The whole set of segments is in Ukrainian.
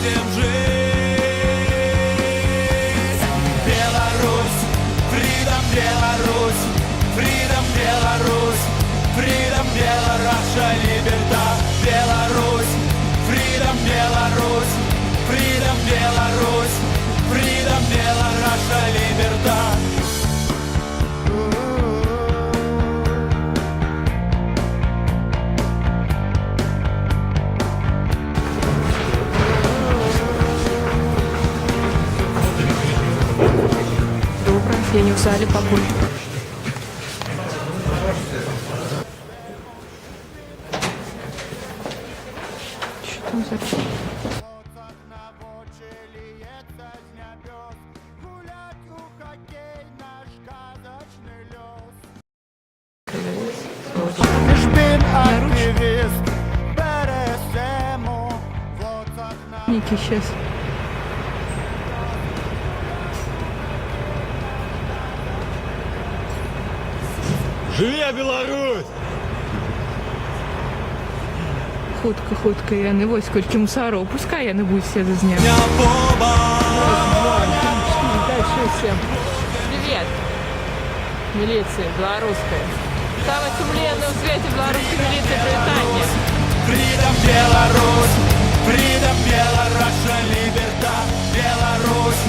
будем жить. Беларусь, Freedom Беларусь, Freedom Беларусь, Freedom Беларусь, Libertad. Беларусь, Freedom Беларусь, Freedom Беларусь, Freedom Беларусь, Libertad. Я не в зале, папуль. Что там за... Ники сейчас. Живе Білорусь! Хутка, я не ось скільки мусоров. Пускай я не буду все зазняв. Привет. Милиция белорусская. Самая сумленная в свете белорусской милиции Британия. Freedom Беларусь, Freedom Беларусь, Libertad. Беларусь,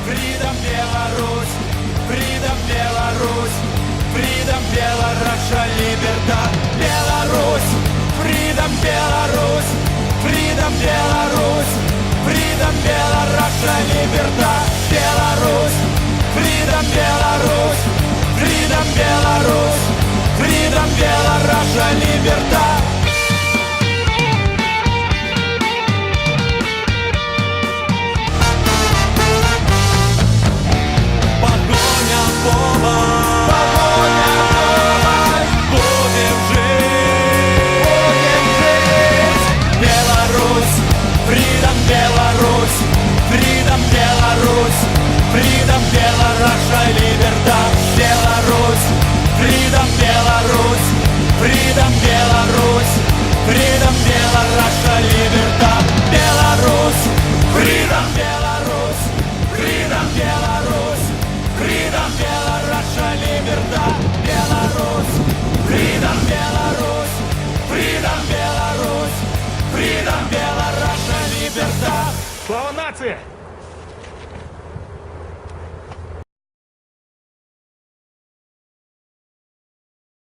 Freedom Беларусь, Freedom Беларусь, Freedom Беларусь, Libertad. Беларусь, Freedom Беларусь, Freedom Беларусь, Freedom Беларусь, Libertad. Беларусь, Freedom Беларусь, Freedom Беларусь, Freedom Беларусь, Libertad. Freedom Беларусь, Libertad. Беларусь, Freedom Беларусь, Freedom Беларусь, Freedom Беларусь, Libertad. Беларусь, Freedom Беларусь, Freedom Беларусь, Freedom Беларусь, Libertad. Беларусь, Freedom Беларусь, Freedom Беларусь, Freedom Беларусь, Libertad. Слава нації!